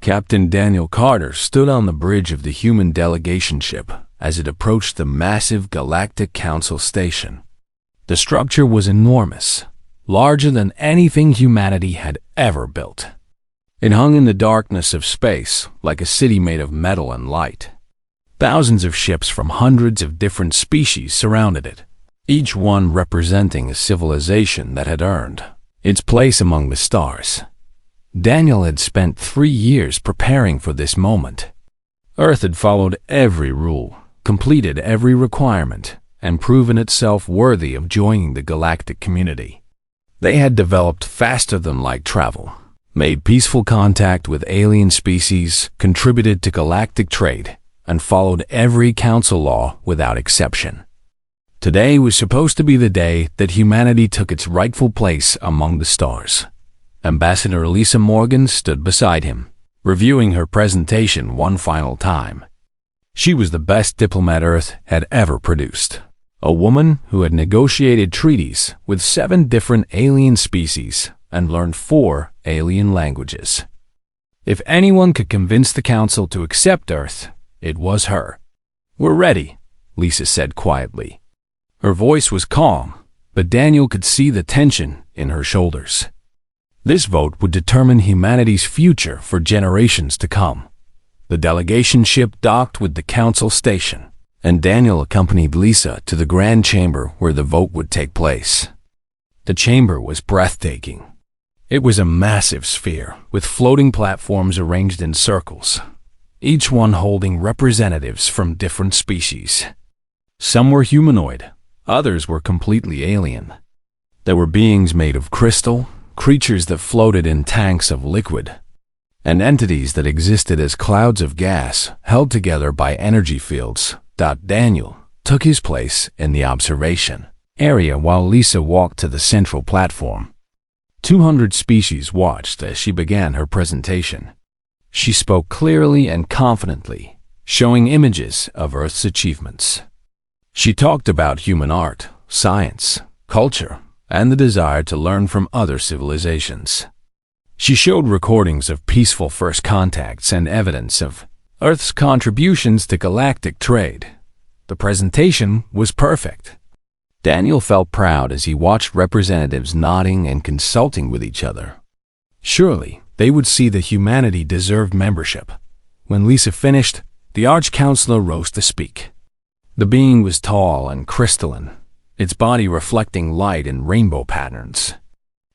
Captain Daniel Carter stood on the bridge of the human delegation ship as it approached the massive Galactic Council station. The structure was enormous, larger than anything humanity had ever built. It hung in the darkness of space like a city made of metal and light. Thousands of ships from hundreds of different species surrounded it, each one representing a civilization that had earned its place among the stars. Daniel had spent 3 years preparing for this moment. Earth had followed every rule, completed every requirement, and proven itself worthy of joining the galactic community. They had developed faster-than-light travel, made peaceful contact with alien species, contributed to galactic trade, and followed every council law without exception. Today was supposed to be the day that humanity took its rightful place among the stars. Ambassador Lisa Morgan stood beside him, reviewing her presentation one final time. She was the best diplomat Earth had ever produced, a woman who had negotiated treaties with 7 different alien species and learned 4 alien languages. If anyone could convince the Council to accept Earth, it was her. "We're ready," Lisa said quietly. Her voice was calm, but Daniel could see the tension in her shoulders. This vote would determine humanity's future for generations to come. The delegation ship docked with the Council station, and Daniel accompanied Lisa to the Grand Chamber where the vote would take place. The chamber was breathtaking. It was a massive sphere with floating platforms arranged in circles, each one holding representatives from different species. Some were humanoid, others were completely alien. There were beings made of crystal, creatures that floated in tanks of liquid, and entities that existed as clouds of gas held together by energy fields. Daniel took his place in the observation area while Lisa walked to the central platform. 200 species watched as she began her presentation. She spoke clearly and confidently, showing images of Earth's achievements. She talked about human art, science, culture, and the desire to learn from other civilizations. She showed recordings of peaceful first contacts and evidence of Earth's contributions to galactic trade. The presentation was perfect. Daniel felt proud as he watched representatives nodding and consulting with each other. Surely, they would see that humanity deserved membership. When Lisa finished, the Arch-Counselor rose to speak. The being was tall and crystalline, its body reflecting light in rainbow patterns.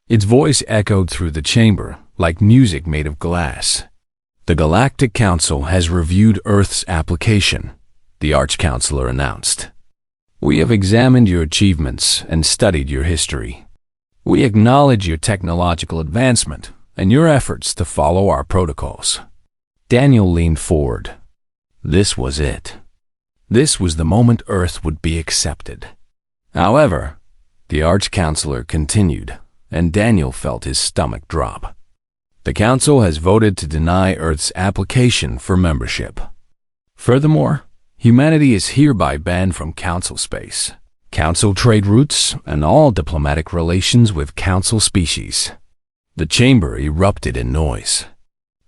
Its voice echoed through the chamber like music made of glass. "The Galactic Council has reviewed Earth's application," the Arch-Counselor announced. "We have examined your achievements and studied your history. We acknowledge your technological advancement and your efforts to follow our protocols." Daniel leaned forward. This was it. This was the moment Earth would be accepted. However, the Arch-Counselor continued, and Daniel felt his stomach drop. "The Council has voted to deny Earth's application for membership. Furthermore, humanity is hereby banned from Council space, Council trade routes, and all diplomatic relations with Council species." The chamber erupted in noise.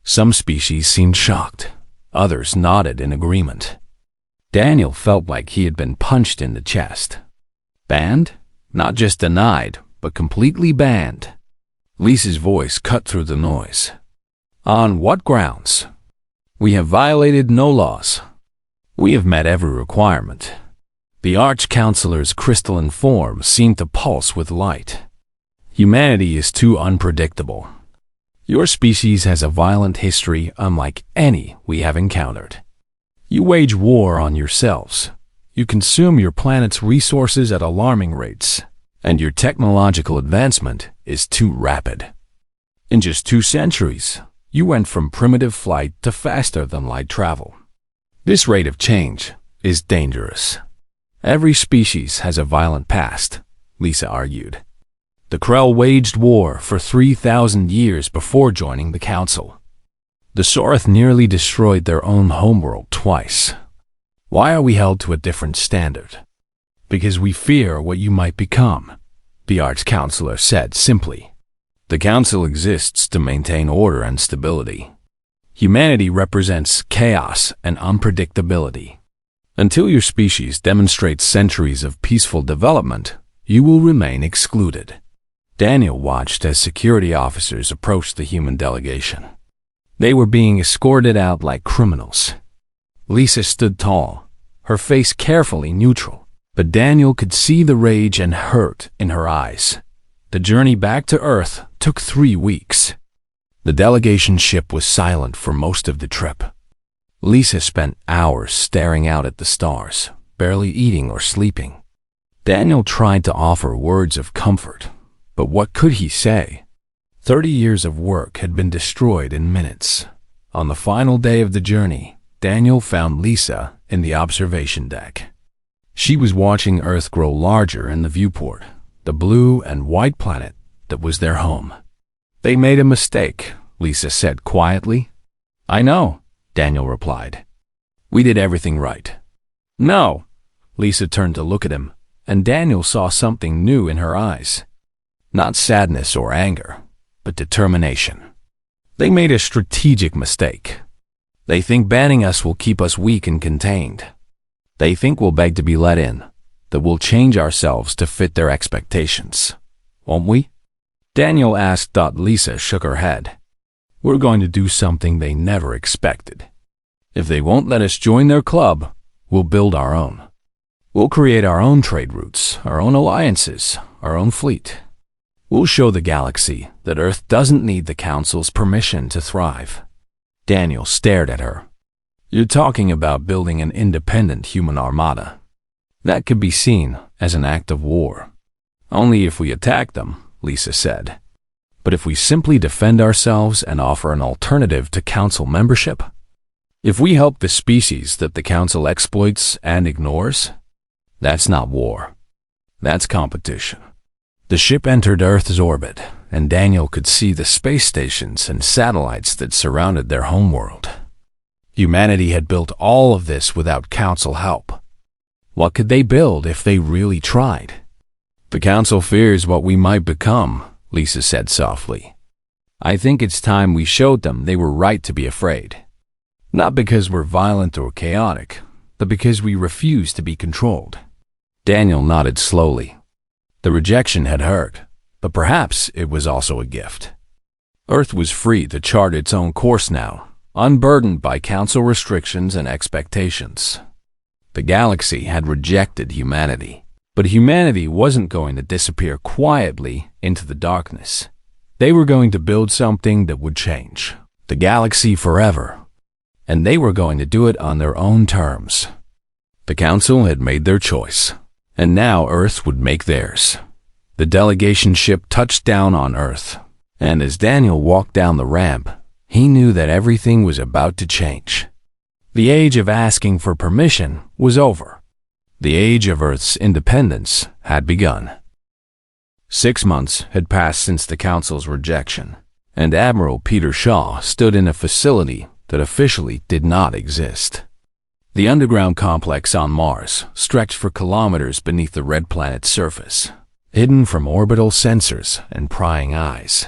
Some species seemed shocked, others nodded in agreement. Daniel felt like he had been punched in the chest. Banned? Not just denied, but completely banned. Lisa's voice cut through the noise. "On what grounds?" "We have violated no laws. We have met every requirement." The Arch-Counselor's crystalline form seemed to pulse with light. "Humanity is too unpredictable. Your species has a violent history unlike any we have encountered. You wage war on yourselves. You consume your planet's resources at alarming rates, and your technological advancement is too rapid. In just 2 centuries, you went from primitive flight to faster-than-light travel. This rate of change is dangerous. Every species has a violent past," Lisa argued. "The Krell waged war for 3,000 years before joining the Council. The Sorth nearly destroyed their own homeworld twice. Why are we held to a different standard?" "Because we fear what you might become," the Arch-Counselor said simply. "The Council exists to maintain order and stability. Humanity represents chaos and unpredictability. Until your species demonstrates centuries of peaceful development, you will remain excluded. Daniel watched as security officers approached the human delegation. They were being escorted out like criminals. Lisa stood tall, her face carefully neutral, but Daniel could see the rage and hurt in her eyes. The journey back to Earth took 3 weeks. The delegation ship was silent for most of the trip. Lisa spent hours staring out at the stars, barely eating or sleeping. Daniel tried to offer words of comfort, but what could he say? 30 years of work had been destroyed in minutes. On the final day of the journey, Daniel found Lisa in the observation deck. She was watching Earth grow larger in the viewport, the blue and white planet that was their home. "They made a mistake," Lisa said quietly. "I know," Daniel replied. "We did everything right." "No." Lisa turned to look at him, and Daniel saw something new in her eyes. Not sadness or anger, but determination. "They made a strategic mistake. They think banning us will keep us weak and contained. They think we'll beg to be let in, that we'll change ourselves to fit their expectations. Won't we?" Daniel asked. Lisa shook her head. "We're going to do something they never expected. If they won't let us join their club, we'll build our own. We'll create our own trade routes, our own alliances, our own fleet. We'll show the galaxy that Earth doesn't need the Council's permission to thrive." Daniel stared at her. "You're talking about building an independent human armada. That could be seen as an act of war. Only if we attack them," Lisa said. "But if we simply defend ourselves and offer an alternative to Council membership? If we help the species that the Council exploits and ignores? That's not war. That's competition." The ship entered Earth's orbit, and Daniel could see the space stations and satellites that surrounded their homeworld. Humanity had built all of this without Council help. What could they build if they really tried? "The Council fears what we might become," Lisa said softly. "I think it's time we showed them they were right to be afraid. Not because we're violent or chaotic, but because we refuse to be controlled." Daniel nodded slowly. The rejection had hurt, but perhaps it was also a gift. Earth was free to chart its own course now, unburdened by Council restrictions and expectations. The galaxy had rejected humanity, but humanity wasn't going to disappear quietly into the darkness. They were going to build something that would change the galaxy forever, and they were going to do it on their own terms. The Council had made their choice, and now Earth would make theirs. The delegation ship touched down on Earth, and as Daniel walked down the ramp, he knew that everything was about to change. The age of asking for permission was over. The age of Earth's independence had begun. 6 months had passed since the Council's rejection, and Admiral Peter Shaw stood in a facility that officially did not exist. The underground complex on Mars stretched for kilometers beneath the red planet's surface, hidden from orbital sensors and prying eyes.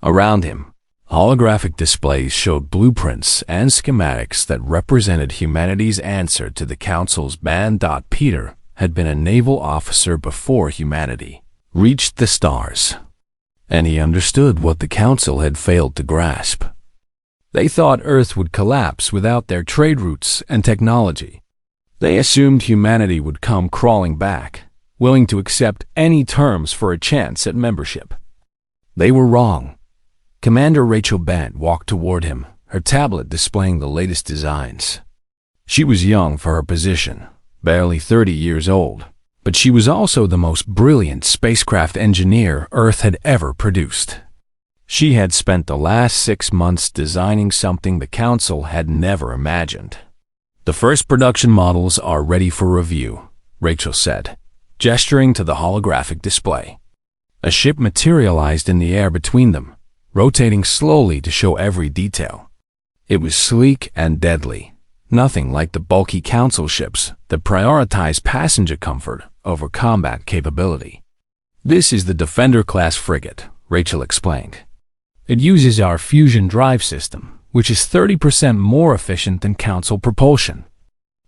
Around him, holographic displays showed blueprints and schematics that represented humanity's answer to the Council's ban. Peter had been a naval officer before humanity reached the stars, and he understood what the Council had failed to grasp. They thought Earth would collapse without their trade routes and technology. They assumed humanity would come crawling back, willing to accept any terms for a chance at membership. They were wrong. Commander Rachel Bent walked toward him, her tablet displaying the latest designs. She was young for her position, barely 30 years old, but she was also the most brilliant spacecraft engineer Earth had ever produced. She had spent the last 6 months designing something the Council had never imagined. "The first production models are ready for review," Rachel said, gesturing to the holographic display. A ship materialized in the air between them, rotating slowly to show every detail. It was sleek and deadly, nothing like the bulky Council ships that prioritize passenger comfort over combat capability. "This is the Defender-class frigate," Rachel explained. "It uses our fusion drive system, which is 30% more efficient than Council propulsion.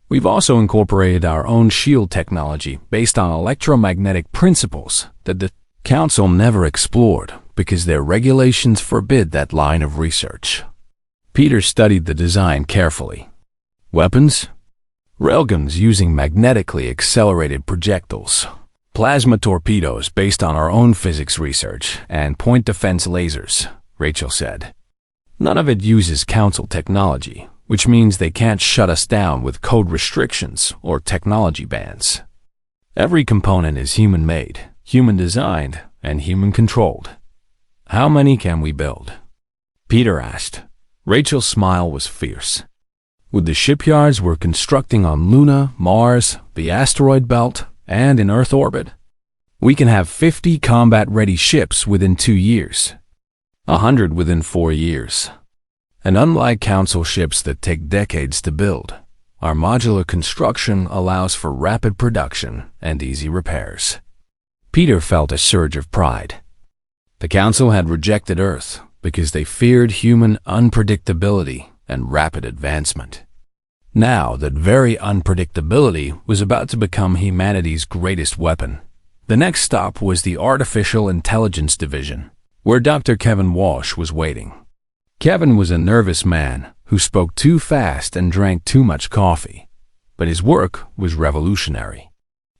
We've also incorporated our own shield technology based on electromagnetic principles that the Council never explored because their regulations forbid that line of research. Peter studied the design carefully. Weapons? Railguns using magnetically accelerated projectiles, plasma torpedoes based on our own physics research, and point defense lasers, Rachel said. None of it uses Council technology, which means they can't shut us down with code restrictions or technology bans. Every component is human-made, human-designed, and human-controlled. How many can we build? Peter asked. Rachel's smile was fierce. With the shipyards we're constructing on Luna, Mars, the asteroid belt, and in Earth orbit, we can have 50 combat-ready ships within 2 years, 100 within 4 years. And unlike Council ships that take decades to build, our modular construction allows for rapid production and easy repairs. Peter felt a surge of pride. The Council had rejected Earth because they feared human unpredictability and rapid advancement. Now that very unpredictability was about to become humanity's greatest weapon, the next stop was the Artificial Intelligence Division, where Dr. Kevin Walsh was waiting. Kevin was a nervous man who spoke too fast and drank too much coffee, but his work was revolutionary.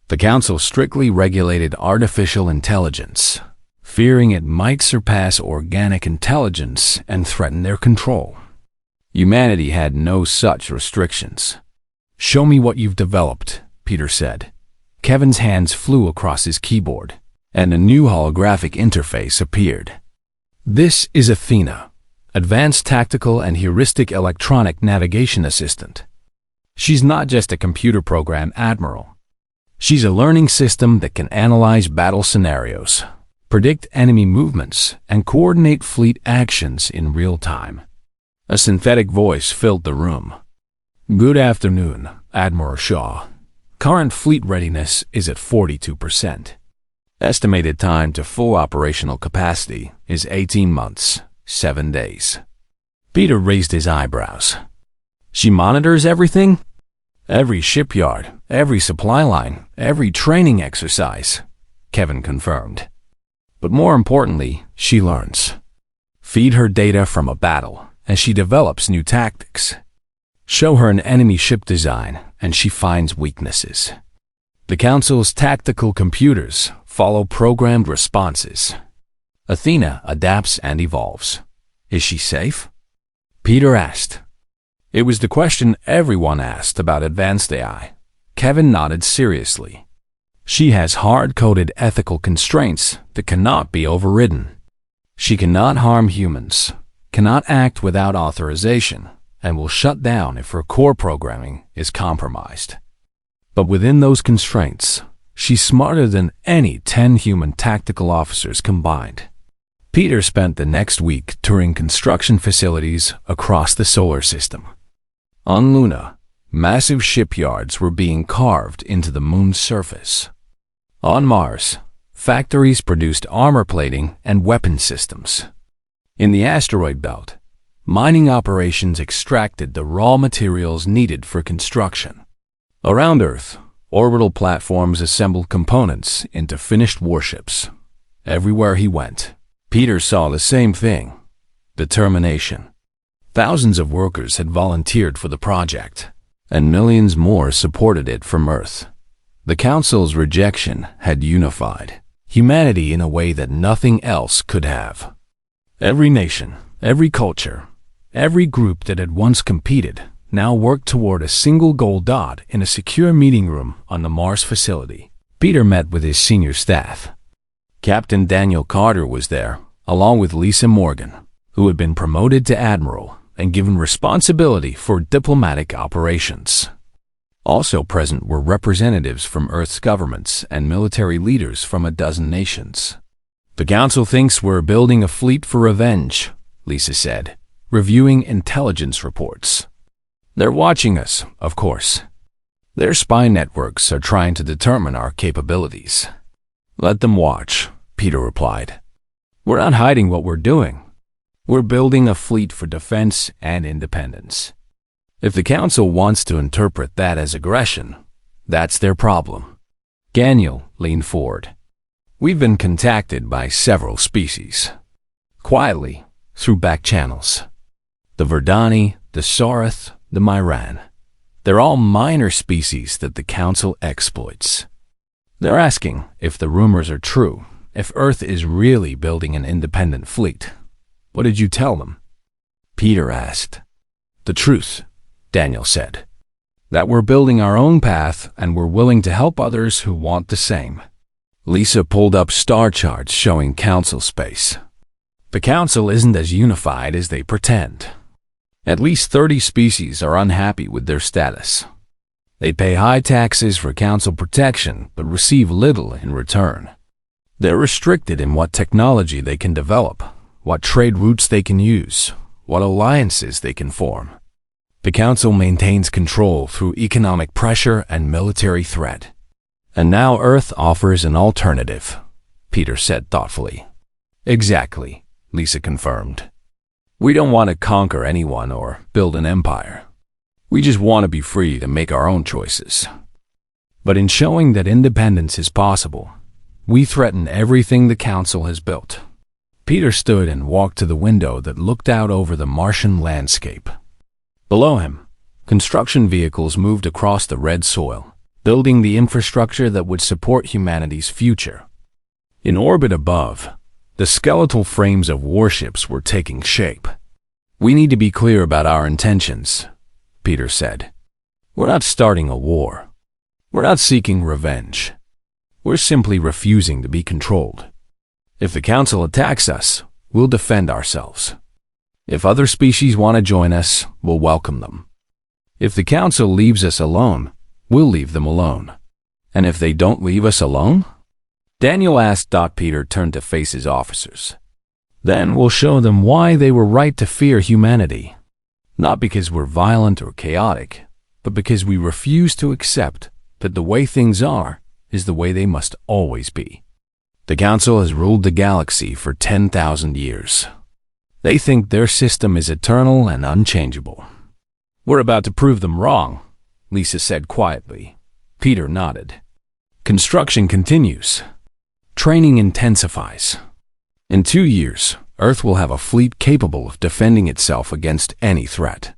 The Council strictly regulated artificial intelligence, fearing it might surpass organic intelligence and threaten their control. Humanity had no such restrictions. "Show me what you've developed," Peter said. Kevin's hands flew across his keyboard, and a new holographic interface appeared. "This is Athena, Advanced Tactical and Heuristic Electronic Navigation Assistant. She's not just a computer program, Admiral. She's a learning system that can analyze battle scenarios, predict enemy movements, and coordinate fleet actions in real time." A synthetic voice filled the room. "Good afternoon, Admiral Shaw. Current fleet readiness is at 42%. Estimated time to full operational capacity is 18 months, 7 days." Peter raised his eyebrows. "She monitors everything?" "Every shipyard, every supply line, every training exercise," Kevin confirmed. "But more importantly, she learns. Feed her data from a battle, and she develops new tactics. Show her an enemy ship design, and she finds weaknesses. The Council's tactical computers follow programmed responses. Athena adapts and evolves. Is she safe?" Peter asked. It was the question everyone asked about advanced AI. Kevin nodded seriously. "She has hard-coded ethical constraints that cannot be overridden. She cannot harm humans, cannot act without authorization, and will shut down if her core programming is compromised. But within those constraints, she's smarter than any 10 human tactical officers combined." Peter spent the next week touring construction facilities across the solar system. On Luna, massive shipyards were being carved into the moon's surface. On Mars, factories produced armor plating and weapon systems. In the asteroid belt, mining operations extracted the raw materials needed for construction. Around Earth, orbital platforms assembled components into finished warships. Everywhere he went, Peter saw the same thing: determination. Thousands of workers had volunteered for the project, and millions more supported it from Earth. The Council's rejection had unified humanity in a way that nothing else could have. Every nation, every culture, every group that had once competed now worked toward a single goal dot in a secure meeting room on the Mars facility. Peter met with his senior staff. Captain Daniel Carter was there, along with Lisa Morgan, who had been promoted to Admiral and given responsibility for diplomatic operations. Also present were representatives from Earth's governments and military leaders from a dozen nations. "The Council thinks we're building a fleet for revenge," Lisa said, reviewing intelligence reports. "They're watching us, of course. Their spy networks are trying to determine our capabilities." "Let them watch," Peter replied. "We're not hiding what we're doing. We're building a fleet for defense and independence. If the Council wants to interpret that as aggression, that's their problem. Daniel leaned forward. We've been contacted by several species. Quietly, through back channels. The Verdani, the Sarath, the Myran. They're all minor species that the Council exploits. They're asking if the rumors are true, if Earth is really building an independent fleet. What did you tell them? Peter asked. The truth, Daniel said. That we're building our own path and we're willing to help others who want the same. Lisa pulled up star charts showing Council space. The Council isn't as unified as they pretend. At least 30 species are unhappy with their status. They pay high taxes for Council protection but receive little in return. They're restricted in what technology they can develop, what trade routes they can use, what alliances they can form. The Council maintains control through economic pressure and military threat. And now Earth offers an alternative, Peter said thoughtfully. Exactly, Lisa confirmed. We don't want to conquer anyone or build an empire. We just want to be free to make our own choices. But in showing that independence is possible, we threaten everything the Council has built. Peter stood and walked to the window that looked out over the Martian landscape. Below him, construction vehicles moved across the red soil, building the infrastructure that would support humanity's future. In orbit above, the skeletal frames of warships were taking shape. We need to be clear about our intentions, Peter said. We're not starting a war. We're not seeking revenge. We're simply refusing to be controlled. If the Council attacks us, we'll defend ourselves. If other species want to join us, we'll welcome them. If the Council leaves us alone, we'll leave them alone. And if they don't leave us alone? Daniel asked. Peter turned to face his officers. Then we'll show them why they were right to fear humanity. Not because we're violent or chaotic, but because we refuse to accept that the way things are is the way they must always be. The Council has ruled the galaxy for 10,000 years. They think their system is eternal and unchangeable. We're about to prove them wrong, Lisa said quietly. Peter nodded. Construction continues. Training intensifies. In 2 years, Earth will have a fleet capable of defending itself against any threat.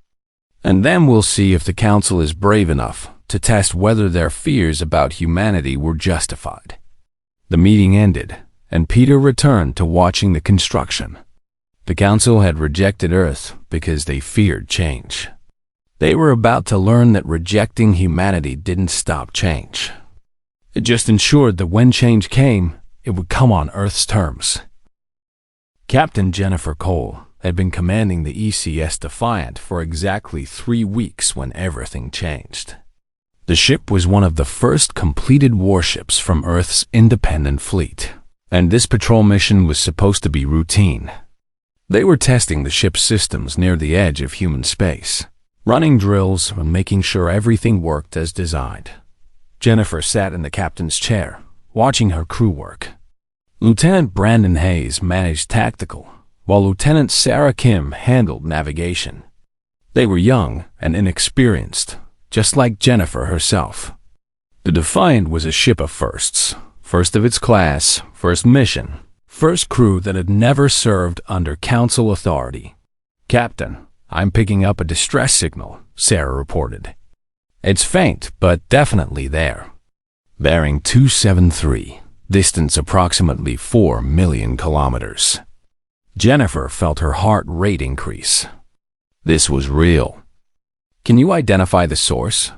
And then we'll see if the Council is brave enough to test whether their fears about humanity were justified. The meeting ended, and Peter returned to watching the construction. The Council had rejected Earth because they feared change. They were about to learn that rejecting humanity didn't stop change. It just ensured that when change came, it would come on Earth's terms. Captain Jennifer Cole had been commanding the ECS Defiant for exactly 3 weeks when everything changed. The ship was one of the first completed warships from Earth's independent fleet, and this patrol mission was supposed to be routine. They were testing the ship's systems near the edge of human space, running drills and making sure everything worked as designed. Jennifer sat in the captain's chair, watching her crew work. Lieutenant Brandon Hayes managed tactical, while Lieutenant Sarah Kim handled navigation. They were young and inexperienced, just like Jennifer herself. The Defiant was a ship of firsts, first of its class, first mission, first crew that had never served under Council authority. Captain, I'm picking up a distress signal, Sarah reported. It's faint, but definitely there. Bearing 273, distance approximately 4 million kilometers. Jennifer felt her heart rate increase. This was real. Can you identify the source?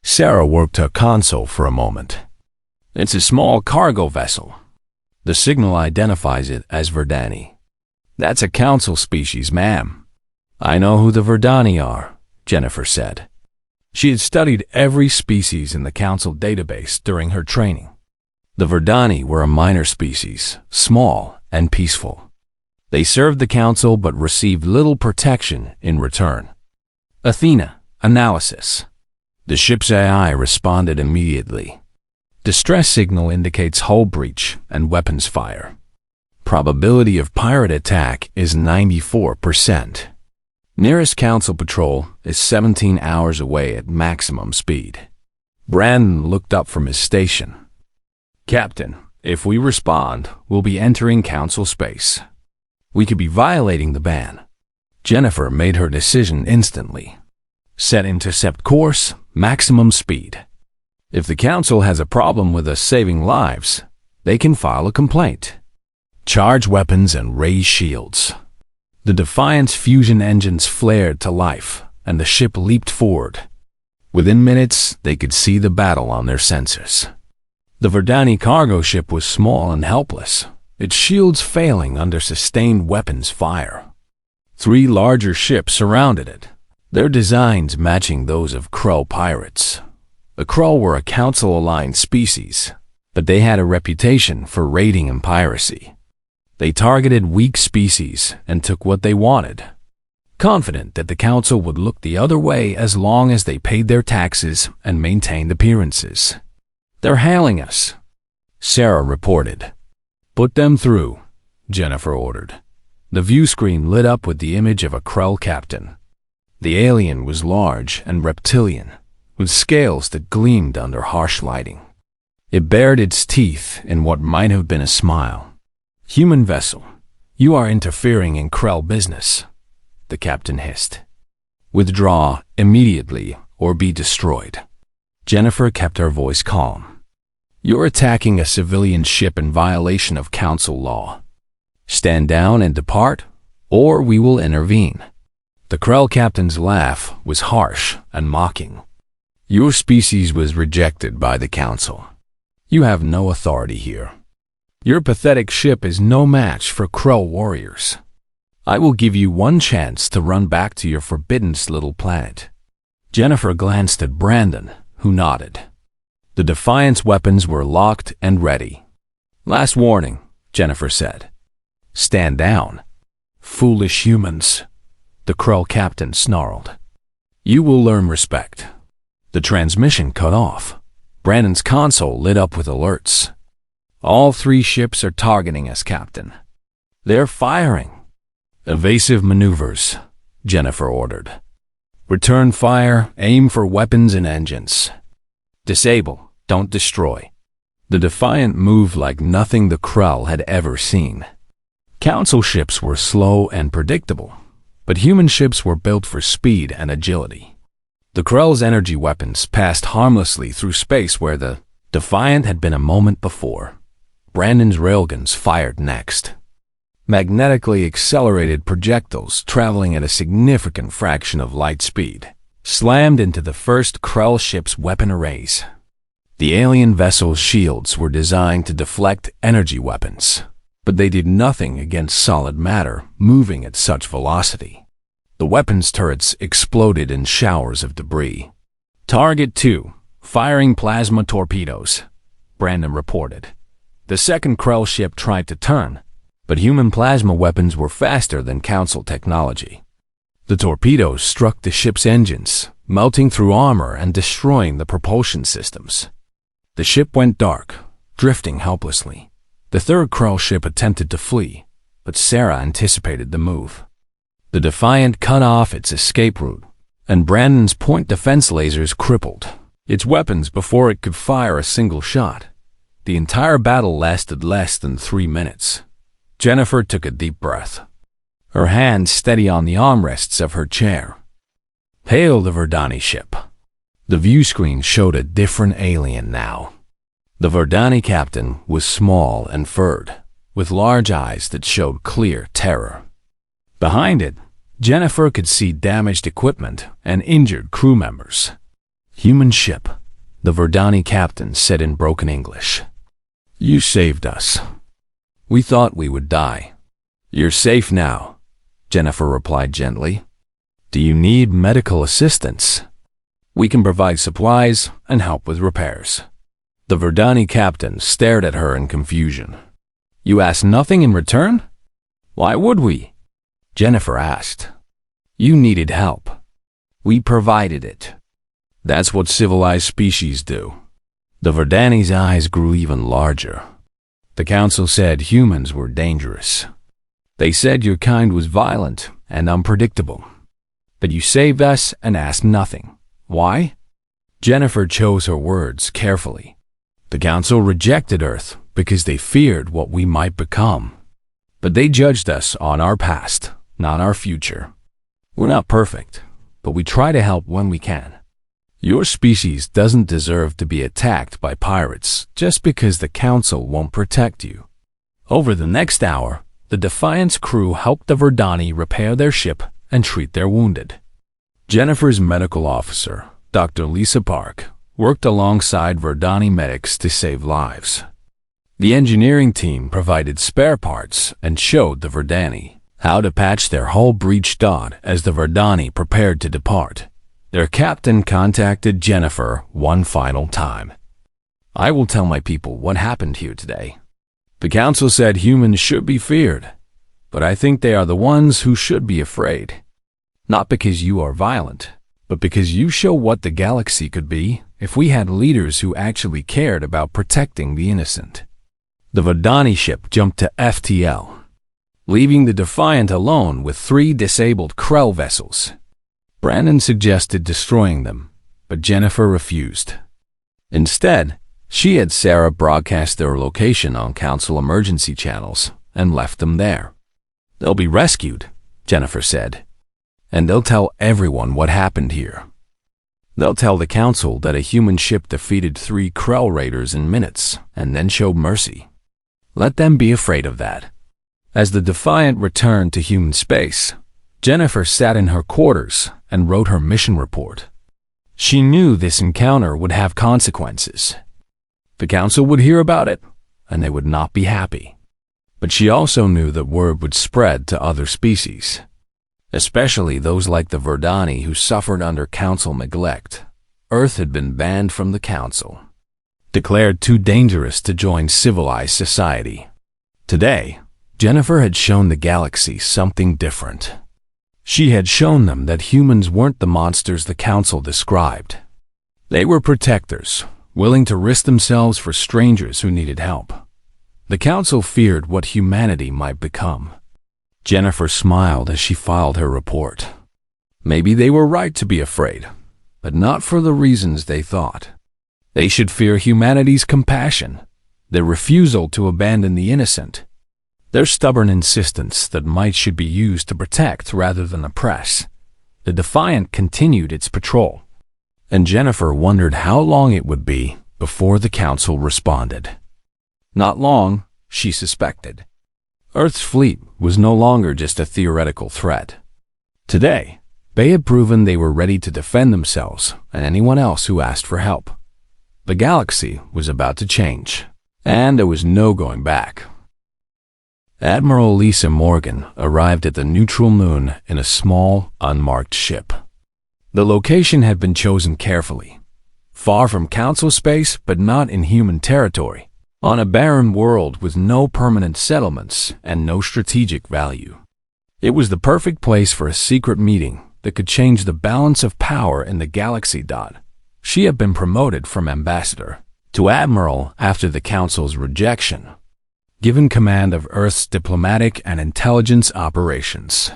Sarah worked her console for a moment. It's a small cargo vessel. The signal identifies it as Verdani. That's a Council species, ma'am. I know who the Verdani are, Jennifer said. She had studied every species in the Council database during her training. The Verdani were a minor species, small and peaceful. They served the Council but received little protection in return. Athena, analysis. The ship's AI responded immediately. Distress signal indicates hull breach and weapons fire. Probability of pirate attack is 94%. Nearest council patrol is 17 hours away at maximum speed. Brandon looked up from his station. Captain, if we respond, we'll be entering council space. We could be violating the ban. Jennifer made her decision instantly. Set intercept course, maximum speed. If the council has a problem with us saving lives, they can file a complaint. Charge weapons and raise shields. The Defiant's fusion engines flared to life, and the ship leaped forward. Within minutes, they could see the battle on their sensors. The Verdani cargo ship was small and helpless, its shields failing under sustained weapons fire. 3 larger ships surrounded it, their designs matching those of Krull pirates. The Krull were a council-aligned species, but they had a reputation for raiding and piracy. They targeted weak species and took what they wanted, confident that the council would look the other way as long as they paid their taxes and maintained appearances. They're hailing us, Sarah reported. Put them through, Jennifer ordered. The view screen lit up with the image of a Krull captain. The alien was large and reptilian, with scales that gleamed under harsh lighting. It bared its teeth in what might have been a smile. Human vessel, you are interfering in Krull business, the captain hissed. Withdraw immediately or be destroyed. Jennifer kept her voice calm. You're attacking a civilian ship in violation of council law. Stand down and depart, or we will intervene. The Krull captain's laugh was harsh and mocking. Your species was rejected by the council. You have no authority here. Your pathetic ship is no match for Krull warriors. I will give you one chance to run back to your forbidden little planet. Jennifer glanced at Brandon, who nodded. The Defiant's weapons were locked and ready. Last warning, Jennifer said. Stand down. Foolish humans, the Krull captain snarled. You will learn respect. The transmission cut off. Brandon's console lit up with alerts. All 3 ships are targeting us, Captain. They're firing. Evasive maneuvers, Jennifer ordered. Return fire, aim for weapons and engines. Disable, don't destroy. The Defiant moved like nothing the Krull had ever seen. Council ships were slow and predictable, but human ships were built for speed and agility. The Krull's energy weapons passed harmlessly through space where the Defiant had been a moment before. Brandon's railguns fired next. Magnetically accelerated projectiles traveling at a significant fraction of light speed slammed into the first Krull ship's weapon arrays. The alien vessel's shields were designed to deflect energy weapons, but they did nothing against solid matter moving at such velocity. The weapons turrets exploded in showers of debris. Target 2, firing plasma torpedoes, Brandon reported. The second Krull ship tried to turn, but human plasma weapons were faster than council technology. The torpedoes struck the ship's engines, melting through armor and destroying the propulsion systems. The ship went dark, drifting helplessly. The third Krull ship attempted to flee, but Sarah anticipated the move. The Defiant cut off its escape route, and Brandon's point defense lasers crippled its weapons before it could fire a single shot. The entire battle lasted less than 3 minutes. Jennifer took a deep breath, her hands steady on the armrests of her chair. Hail the Verdani ship. The view screen showed a different alien now. The Verdani captain was small and furred, with large eyes that showed clear terror. Behind it, Jennifer could see damaged equipment and injured crew members. Human ship, the Verdani captain said in broken English. You saved us. We thought we would die. You're safe now, Jennifer replied gently. Do you need medical assistance? We can provide supplies and help with repairs. The Verdani captain stared at her in confusion. You asked nothing in return? Why would we? Jennifer asked. You needed help. We provided it. That's what civilized species do. The Verdani's eyes grew even larger. The council said humans were dangerous. They said your kind was violent and unpredictable. But you saved us and asked nothing. Why? Jennifer chose her words carefully. The council rejected Earth because they feared what we might become. But they judged us on our past, not our future. We're not perfect, but we try to help when we can. Your species doesn't deserve to be attacked by pirates just because the council won't protect you. Over the next hour, the Defiant's crew helped the Verdani repair their ship and treat their wounded. Jennifer's medical officer, Dr. Lisa Park, worked alongside Verdani medics to save lives. The engineering team provided spare parts and showed the Verdani how to patch their hull breach dot as the Verdani prepared to depart. Their captain contacted Jennifer one final time. I will tell my people what happened here today. The council said humans should be feared, but I think they are the ones who should be afraid. Not because you are violent, but because you show what the galaxy could be if we had leaders who actually cared about protecting the innocent. The Verdani ship jumped to FTL, leaving the Defiant alone with 3 disabled Krell vessels. Brandon suggested destroying them, but Jennifer refused. Instead, she had Sarah broadcast their location on council emergency channels and left them there. They'll be rescued, Jennifer said, and they'll tell everyone what happened here. They'll tell the council that a human ship defeated 3 Krell raiders in minutes and then showed mercy. Let them be afraid of that. As the Defiant returned to human space, Jennifer sat in her quarters and wrote her mission report. She knew this encounter would have consequences. The council would hear about it, and they would not be happy. But she also knew that word would spread to other species, especially those like the Verdani who suffered under council neglect. Earth had been banned from the council, declared too dangerous to join civilized society. Today, Jennifer had shown the galaxy something different. She had shown them that humans weren't the monsters the council described. They were protectors, willing to risk themselves for strangers who needed help. The council feared what humanity might become. Jennifer smiled as she filed her report. Maybe they were right to be afraid, but not for the reasons they thought. They should fear humanity's compassion, their refusal to abandon the innocent, their stubborn insistence that might should be used to protect rather than oppress. The Defiant continued its patrol, and Jennifer wondered how long it would be before the council responded. Not long, she suspected. Earth's fleet was no longer just a theoretical threat. Today, they had proven they were ready to defend themselves and anyone else who asked for help. The galaxy was about to change, and there was no going back. Admiral Lisa Morgan arrived at the neutral moon in a small, unmarked ship. The location had been chosen carefully, far from council space but not in human territory, on a barren world with no permanent settlements and no strategic value. It was the perfect place for a secret meeting that could change the balance of power in the galaxy. She had been promoted from ambassador to admiral after the council's rejection, given command of Earth's diplomatic and intelligence operations.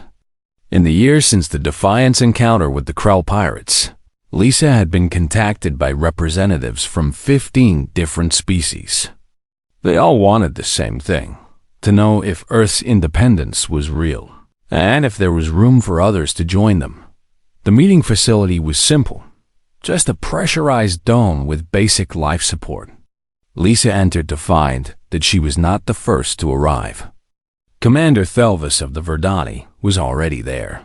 In the years since the Defiant's encounter with the Krell pirates, Lisa had been contacted by representatives from 15 different species. They all wanted the same thing, to know if Earth's independence was real, and if there was room for others to join them. The meeting facility was simple, just a pressurized dome with basic life support. Lisa entered to find that she was not the first to arrive. Commander Thelvis of the Verdani was already there,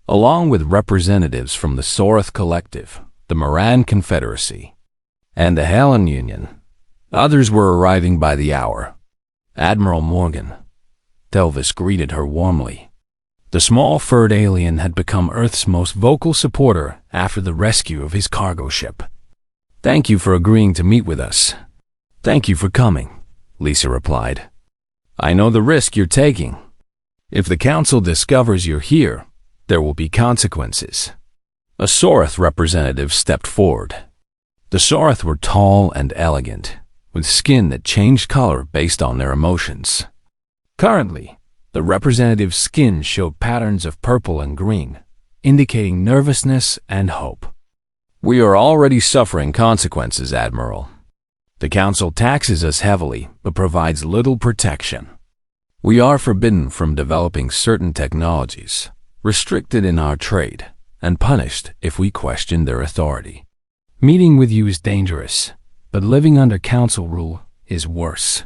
along with representatives from the Sorath Collective, the Moran Confederacy, and the Helen Union. Others were arriving by the hour. Admiral Morgan. Thelvis greeted her warmly. The small furred alien had become Earth's most vocal supporter after the rescue of his cargo ship. "Thank you for agreeing to meet with us." "Thank you for coming," Lisa replied. "I know the risk you're taking. If the council discovers you're here, there will be consequences." A Sorath representative stepped forward. The Sorath were tall and elegant, with skin that changed color based on their emotions. Currently, the representative skin showed patterns of purple and green, indicating nervousness and hope. We are already suffering consequences, Admiral. The Council taxes us heavily, but provides little protection. We are forbidden from developing certain technologies, restricted in our trade, and punished if we question their authority. Meeting with you is dangerous, but living under Council rule is worse.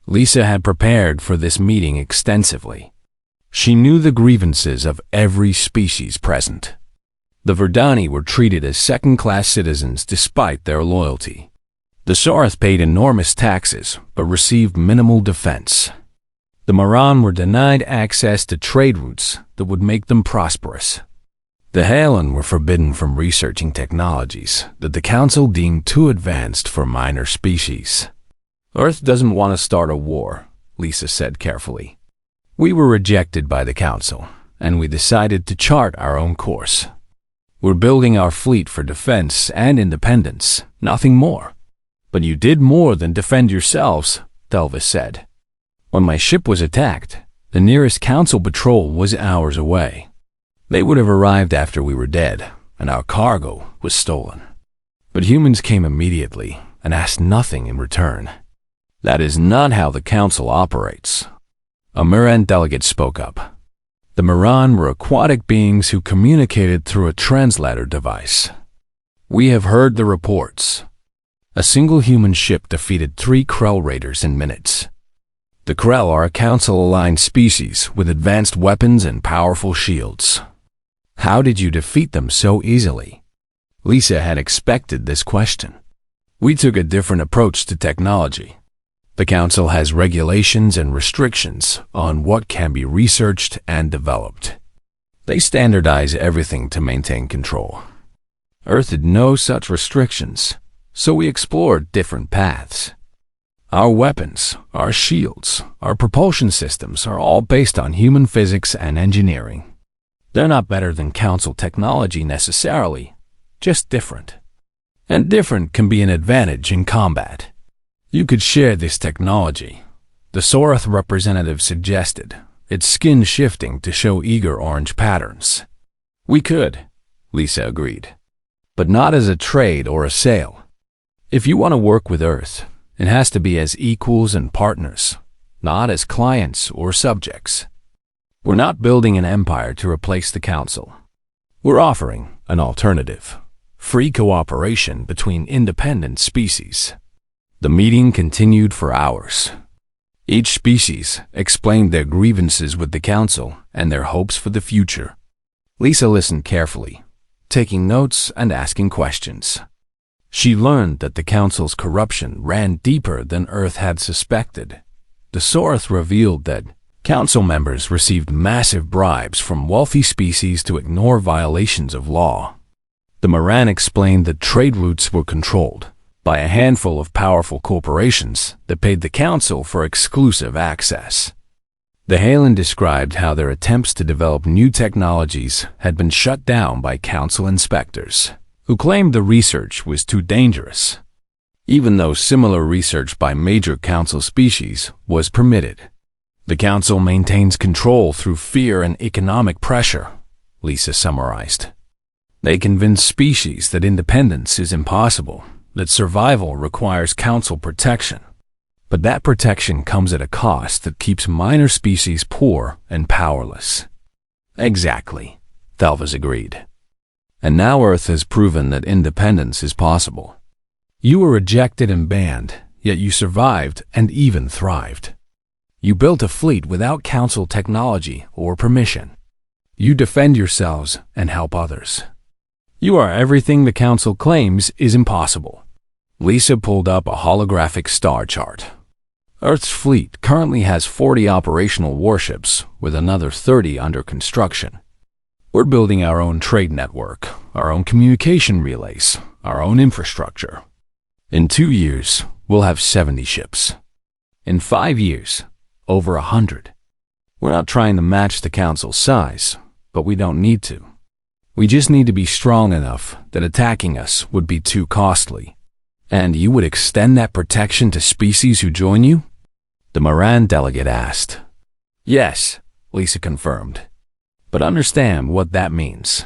Lisa had prepared for this meeting extensively. She knew the grievances of every species present. The Verdani were treated as second-class citizens despite their loyalty. The Sarath paid enormous taxes, but received minimal defense. The Maran were denied access to trade routes that would make them prosperous. The Halen were forbidden from researching technologies that the Council deemed too advanced for minor species. Earth doesn't want to start a war, Lisa said carefully. We were rejected by the Council, and we decided to chart our own course. We're building our fleet for defense and independence, nothing more. But you did more than defend yourselves, Thelvis said. When my ship was attacked, the nearest Council patrol was hours away. They would have arrived after we were dead, and our cargo was stolen. But humans came immediately and asked nothing in return. That is not how the Council operates. A Miran delegate spoke up. The Miran were aquatic beings who communicated through a translator device. We have heard the reports. A single human ship defeated 3 Krell raiders in minutes. The Krell are a Council-aligned species with advanced weapons and powerful shields. How did you defeat them so easily? Lisa had expected this question. We took a different approach to technology. The Council has regulations and restrictions on what can be researched and developed. They standardize everything to maintain control. Earth had no such restrictions, so we explored different paths. Our weapons, our shields, our propulsion systems are all based on human physics and engineering. They're not better than Council technology necessarily, just different. And different can be an advantage in combat. You could share this technology, the Sorath representative suggested, its skin shifting to show eager orange patterns. We could, Lisa agreed, but not as a trade or a sale. If you want to work with Earth, it has to be as equals and partners, not as clients or subjects. We're not building an empire to replace the Council. We're offering an alternative, free cooperation between independent species. The meeting continued for hours. Each species explained their grievances with the Council and their hopes for the future. Lisa listened carefully, taking notes and asking questions. She learned that the Council's corruption ran deeper than Earth had suspected. The Sorath revealed that Council members received massive bribes from wealthy species to ignore violations of law. The Moran explained that trade routes were controlled by a handful of powerful corporations that paid the Council for exclusive access. The Halen described how their attempts to develop new technologies had been shut down by Council inspectors, who claimed the research was too dangerous, even though similar research by major Council species was permitted. The Council maintains control through fear and economic pressure, Lisa summarized. They convince species that independence is impossible, that survival requires Council protection. But that protection comes at a cost that keeps minor species poor and powerless. Exactly, Thelvis agreed. And now Earth has proven that independence is possible. You were rejected and banned, yet you survived and even thrived. You built a fleet without Council technology or permission. You defend yourselves and help others. You are everything the Council claims is impossible. Lisa pulled up a holographic star chart. Earth's fleet currently has 40 operational warships, with another 30 under construction. We're building our own trade network, our own communication relays, our own infrastructure. In 2 years, we'll have 70 ships. In 5 years, over 100. We're not trying to match the Council's size, but we don't need to. We just need to be strong enough that attacking us would be too costly. And you would extend that protection to species who join you? The Moran delegate asked. Yes, Lisa confirmed. But understand what that means.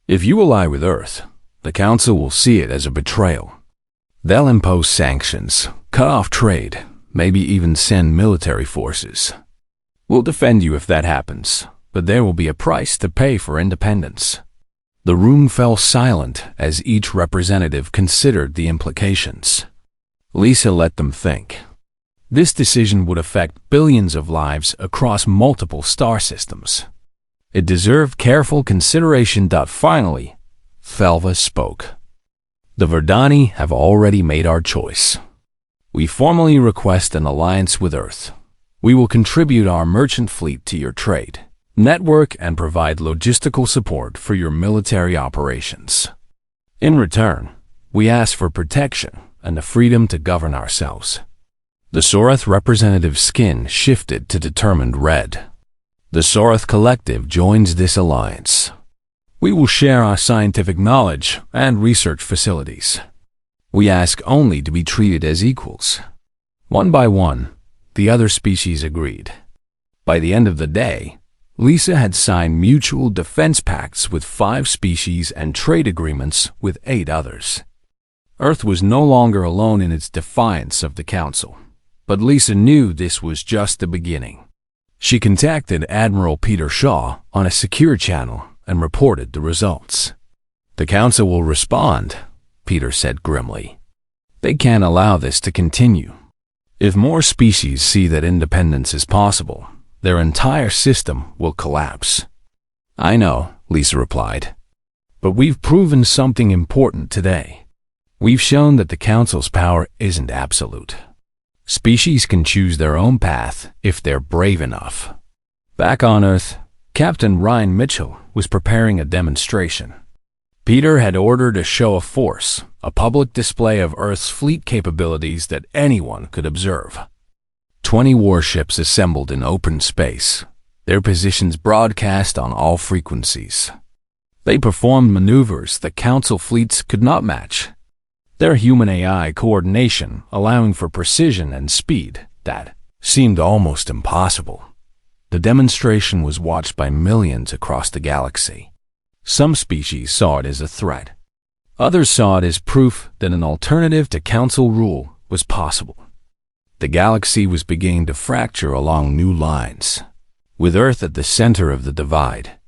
If you ally with Earth, the Council will see it as a betrayal. They'll impose sanctions, cut off trade, maybe even send military forces. We'll defend you if that happens, but there will be a price to pay for independence. The room fell silent as each representative considered the implications. Lisa let them think. This decision would affect billions of lives across multiple star systems. It deserved careful consideration. Finally, Felva spoke. The Verdani have already made our choice. We formally request an alliance with Earth. We will contribute our merchant fleet to your trade network and provide logistical support for your military operations. In return, we ask for protection and the freedom to govern ourselves. The Sorath representative's skin shifted to determined red. The Sorath Collective joins this alliance. We will share our scientific knowledge and research facilities. We ask only to be treated as equals. One by one, the other species agreed. By the end of the day, Lisa had signed mutual defense pacts with 5 species and trade agreements with 8 others. Earth was no longer alone in its defiance of the Council, but Lisa knew this was just the beginning. She contacted Admiral Peter Shaw on a secure channel and reported the results. The Council will respond, Peter said grimly. They can't allow this to continue. If more species see that independence is possible, their entire system will collapse. I know, Lisa replied. But we've proven something important today. We've shown that the Council's power isn't absolute. Species can choose their own path if they're brave enough. Back on Earth, Captain Ryan Mitchell was preparing a demonstration. Peter had ordered a show of force, a public display of Earth's fleet capabilities that anyone could observe. 20 warships assembled in open space, their positions broadcast on all frequencies. They performed maneuvers that Council fleets could not match. Their human-AI coordination allowing for precision and speed that seemed almost impossible. The demonstration was watched by millions across the galaxy. Some species saw it as a threat. Others saw it as proof that an alternative to Council rule was possible. The galaxy was beginning to fracture along new lines, with Earth at the center of the divide.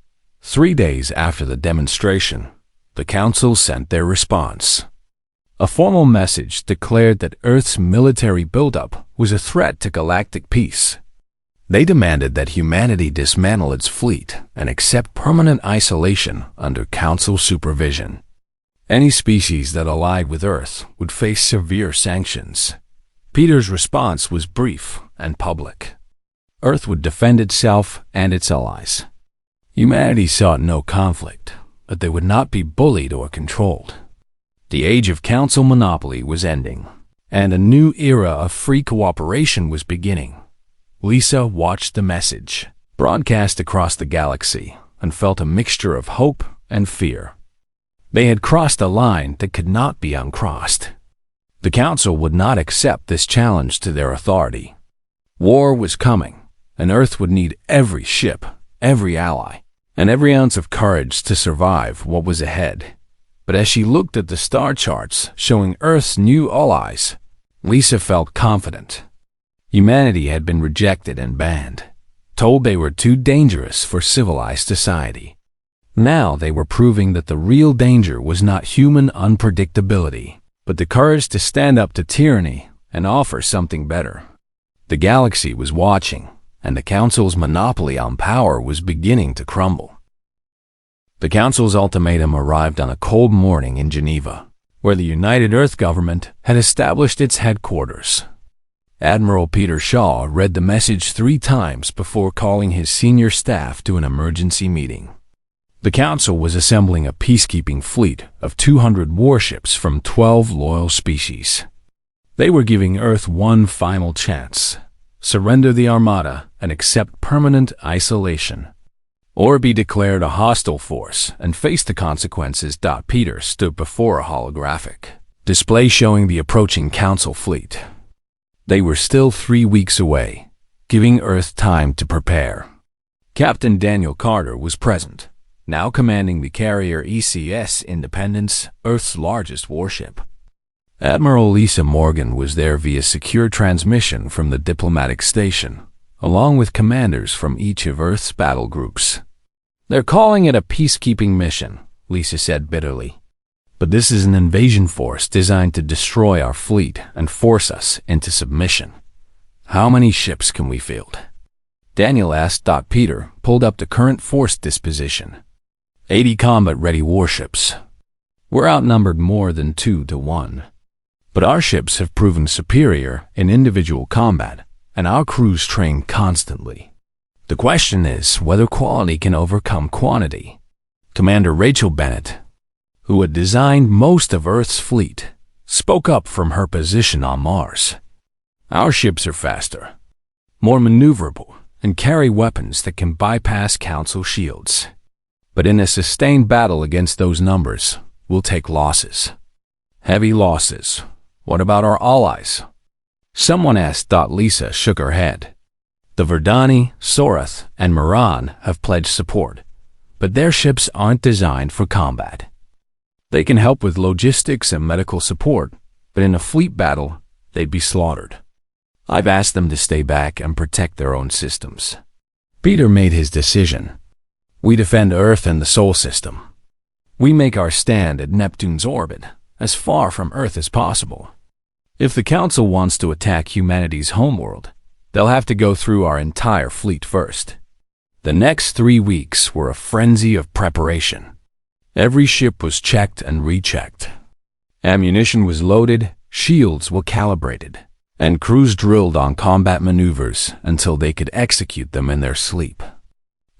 3 days after the demonstration, the Council sent their response. A formal message declared that Earth's military buildup was a threat to galactic peace. They demanded that humanity dismantle its fleet and accept permanent isolation under Council supervision. Any species that allied with Earth would face severe sanctions. Peter's response was brief and public. Earth would defend itself and its allies. Humanity sought no conflict, but they would not be bullied or controlled. The age of Council monopoly was ending, and a new era of free cooperation was beginning. Lisa watched the message, broadcast across the galaxy, and felt a mixture of hope and fear. They had crossed a line that could not be uncrossed. The Council would not accept this challenge to their authority. War was coming, and Earth would need every ship, every ally, and every ounce of courage to survive what was ahead. But as she looked at the star charts showing Earth's new allies, Lisa felt confident. Humanity had been rejected and banned, told they were too dangerous for civilized society. Now they were proving that the real danger was not human unpredictability, but the courage to stand up to tyranny and offer something better. The galaxy was watching, and the Council's monopoly on power was beginning to crumble. The Council's ultimatum arrived on a cold morning in Geneva, where the United Earth government had established its headquarters. Admiral Peter Shaw read the message 3 times before calling his senior staff to an emergency meeting. The Council was assembling a peacekeeping fleet of 200 warships from 12 loyal species. They were giving Earth one final chance: surrender the Armada and accept permanent isolation, or be declared a hostile force and face the consequences. Peter stood before a holographic Display showing the approaching Council fleet. They were still 3 weeks away, giving Earth time to prepare. Captain Daniel Carter was present, now commanding the carrier ECS Independence, Earth's largest warship. Admiral Lisa Morgan was there via secure transmission from the diplomatic station, along with commanders from each of Earth's battle groups. "They're calling it a peacekeeping mission," Lisa said bitterly. "But this is an invasion force designed to destroy our fleet and force us into submission. How many ships can we field?" Daniel asked. Peter pulled up the current force disposition. 80 combat-ready warships. We're outnumbered more than 2 to 1. But our ships have proven superior in individual combat, and our crews train constantly. The question is whether quality can overcome quantity. Commander Rachel Bennett, who had designed most of Earth's fleet, spoke up from her position on Mars. "Our ships are faster, more maneuverable, and carry weapons that can bypass Council shields. But in a sustained battle against those numbers, we'll take losses. Heavy losses. What about our allies?" Someone asked. Lisa shook her head. "The Verdani, Sorath, and Moran have pledged support, but their ships aren't designed for combat. They can help with logistics and medical support, but in a fleet battle, they'd be slaughtered. I've asked them to stay back and protect their own systems." Peter made his decision. "We defend Earth and the Sol system. We make our stand at Neptune's orbit, as far from Earth as possible. If the Council wants to attack humanity's homeworld, they'll have to go through our entire fleet first." The next 3 weeks were a frenzy of preparation. Every ship was checked and rechecked. Ammunition was loaded, shields were calibrated, and crews drilled on combat maneuvers until they could execute them in their sleep.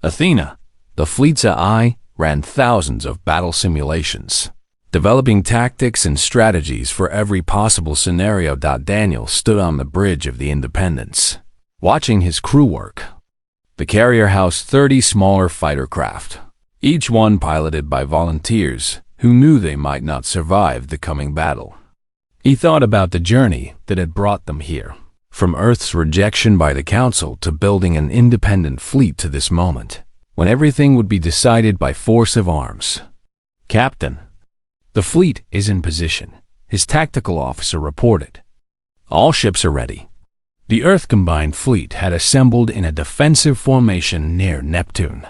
Athena, the fleet's eye, ran thousands of battle simulations, developing tactics and strategies for every possible scenario. Daniel stood on the bridge of the Independence, watching his crew work. The carrier housed 30 smaller fighter craft, each one piloted by volunteers who knew they might not survive the coming battle. He thought about the journey that had brought them here, from Earth's rejection by the Council to building an independent fleet to this moment, when everything would be decided by force of arms. "Captain, the fleet is in position," his tactical officer reported. "All ships are ready." The Earth Combined Fleet had assembled in a defensive formation near Neptune.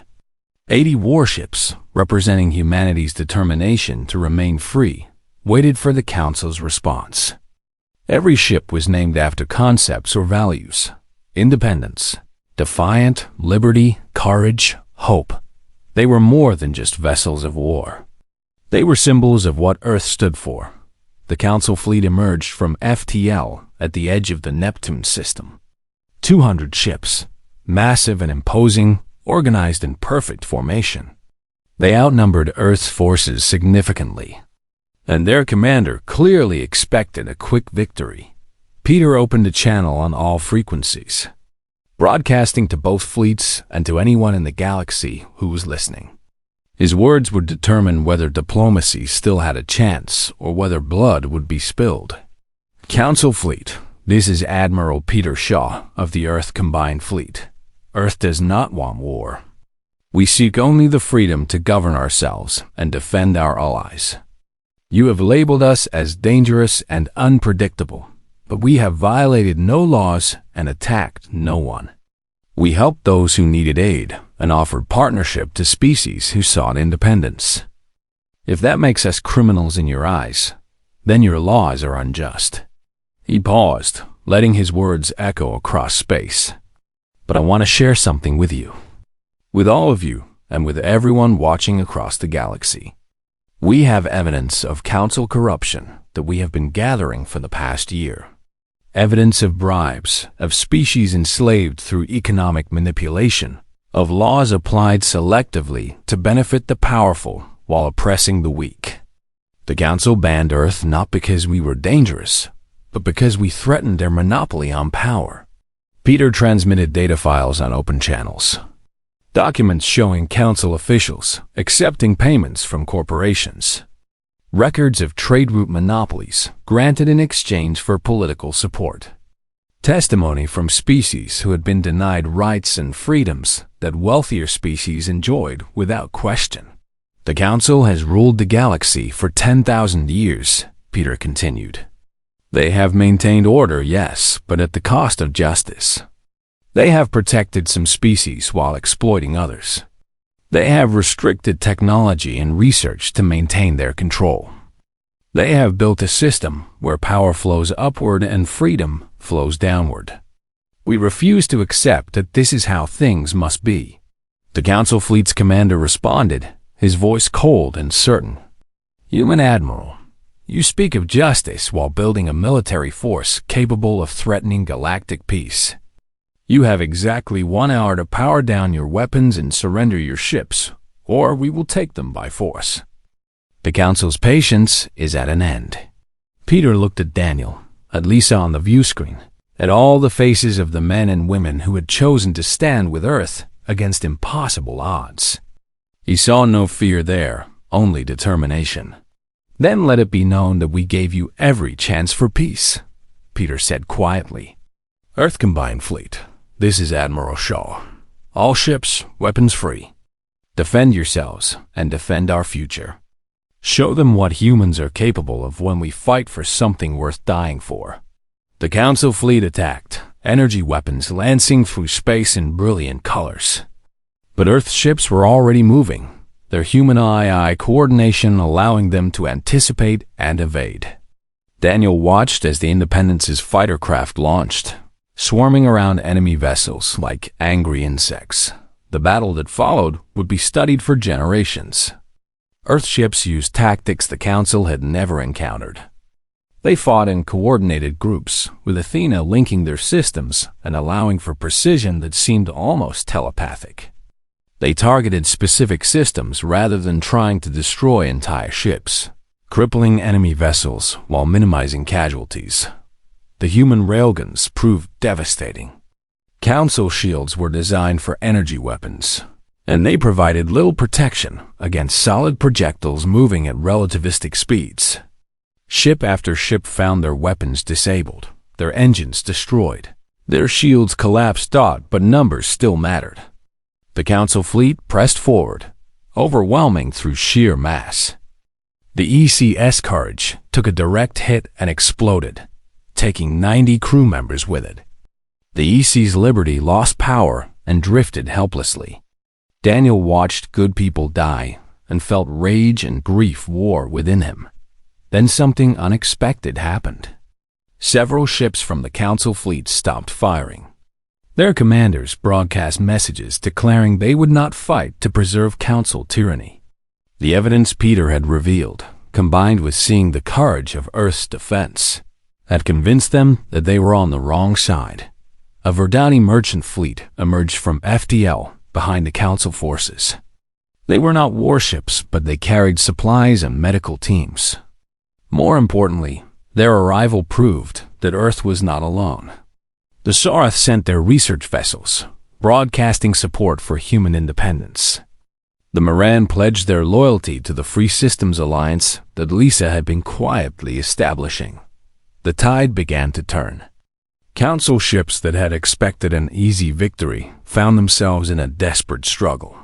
80 warships, representing humanity's determination to remain free, waited for the Council's response. Every ship was named after concepts or values: independence, defiant, liberty, courage, hope. They were more than just vessels of war. They were symbols of what Earth stood for. The Council fleet emerged from FTL at the edge of the Neptune system. 200 ships, massive and imposing, organized in perfect formation. They outnumbered Earth's forces significantly, and their commander clearly expected a quick victory. Peter opened a channel on all frequencies, broadcasting to both fleets and to anyone in the galaxy who was listening. His words would determine whether diplomacy still had a chance or whether blood would be spilled. "Council Fleet, this is Admiral Peter Shaw of the Earth Combined Fleet. Earth does not want war. We seek only the freedom to govern ourselves and defend our allies. You have labeled us as dangerous and unpredictable, but we have violated no laws and attacked no one. We helped those who needed aid and offered partnership to species who sought independence. If that makes us criminals in your eyes, then your laws are unjust." He paused, letting his words echo across space. "But I want to share something with you. With all of you, and with everyone watching across the galaxy. We have evidence of Council corruption that we have been gathering for the past year. Evidence of bribes, of species enslaved through economic manipulation, of laws applied selectively to benefit the powerful while oppressing the weak. The Council banned Earth not because we were dangerous, but because we threatened their monopoly on power." Peter transmitted data files on open channels. Documents showing Council officials accepting payments from corporations. records of trade route monopolies granted in exchange for political support, testimony from species who had been denied rights and freedoms that wealthier species enjoyed without question. The Council has ruled the galaxy for 10,000 years, Peter continued. They have maintained order, yes, but at the cost of justice. They have protected some species while exploiting others. They have restricted technology and research to maintain their control. They have built a system where power flows upward and freedom flows downward. We refuse to accept that this is how things must be. The Council Fleet's commander responded, his voice cold and certain. Human Admiral, you speak of justice while building a military force capable of threatening galactic peace. You have exactly 1 hour to power down your weapons and surrender your ships, or we will take them by force. The Council's patience is at an end. Peter looked at Daniel, at Lisa on the view screen, at all the faces of the men and women who had chosen to stand with Earth against impossible odds. He saw no fear there, only determination. Then let it be known that we gave you every chance for peace, Peter said quietly. Earth Combined Fleet, this is Admiral Shaw. All ships, weapons free. Defend yourselves and defend our future. Show them what humans are capable of when we fight for something worth dying for. The Council Fleet attacked, energy weapons lancing through space in brilliant colors. But Earth ships were already moving, their human eye coordination allowing them to anticipate and evade. Daniel watched as the Independence's fighter craft launched, swarming around enemy vessels like angry insects. The battle that followed would be studied for generations. Earth ships used tactics the Council had never encountered. They fought in coordinated groups, with Athena linking their systems and allowing for precision that seemed almost telepathic. They targeted specific systems rather than trying to destroy entire ships, crippling enemy vessels while minimizing casualties. The human railguns proved devastating. Council shields were designed for energy weapons, and they provided little protection against solid projectiles moving at relativistic speeds. Ship after ship found their weapons disabled, their engines destroyed. Their shields collapsed, but numbers still mattered. The Council Fleet pressed forward, overwhelming through sheer mass. The ECS Courage took a direct hit and exploded, taking 90 crew members with it. The EC's Liberty lost power and drifted helplessly. Daniel watched good people die and felt rage and grief war within him. Then something unexpected happened. Several ships from the Council Fleet stopped firing. Their commanders broadcast messages declaring they would not fight to preserve Council tyranny. The evidence Peter had revealed, combined with seeing the courage of Earth's defense, had convinced them that they were on the wrong side. A Verdani merchant fleet emerged from FTL behind the Council forces. They were not warships, but they carried supplies and medical teams. More importantly, their arrival proved that Earth was not alone. The Sarath sent their research vessels, broadcasting support for human independence. The Moran pledged their loyalty to the Free Systems Alliance that Lisa had been quietly establishing. The tide began to turn. Council ships that had expected an easy victory found themselves in a desperate struggle.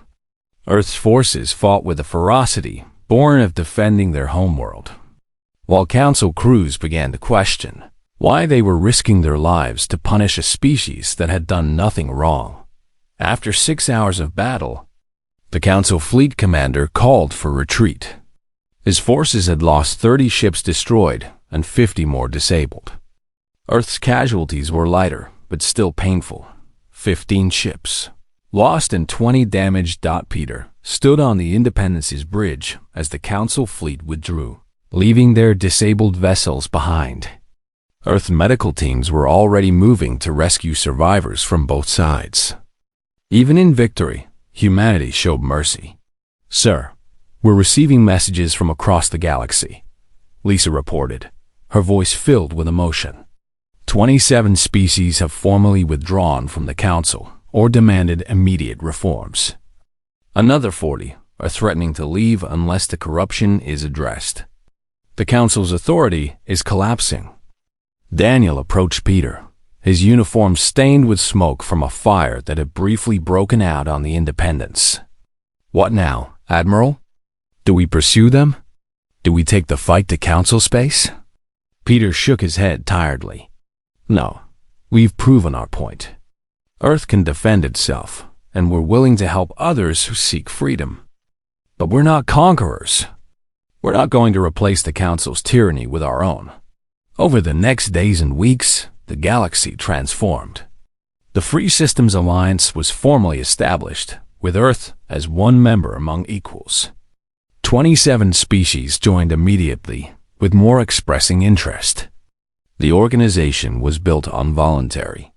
Earth's forces fought with a ferocity born of defending their homeworld, while Council crews began to question why they were risking their lives to punish a species that had done nothing wrong. After 6 hours of battle, the Council Fleet commander called for retreat. His forces had lost 30 ships destroyed and 50 more disabled. Earth's casualties were lighter, but still painful. 15 ships lost and 20 damaged. Peter stood on the Independence's bridge as the Council Fleet withdrew, leaving their disabled vessels behind. Earth medical teams were already moving to rescue survivors from both sides. Even in victory, humanity showed mercy. Sir, we're receiving messages from across the galaxy, Lisa reported, her voice filled with emotion. 27 species have formally withdrawn from the Council or demanded immediate reforms. Another 40 are threatening to leave unless the corruption is addressed. The Council's authority is collapsing. Daniel approached Peter, his uniform stained with smoke from a fire that had briefly broken out on the Independence. What now, Admiral? Do we pursue them? Do we take the fight to Council space? Peter shook his head tiredly. No, we've proven our point. Earth can defend itself, and we're willing to help others who seek freedom. But we're not conquerors. We're not going to replace the Council's tyranny with our own. Over the next days and weeks, the galaxy transformed. The Free Systems Alliance was formally established, with Earth as one member among equals. 27 species joined immediately, with more expressing interest. The organization was built on voluntary,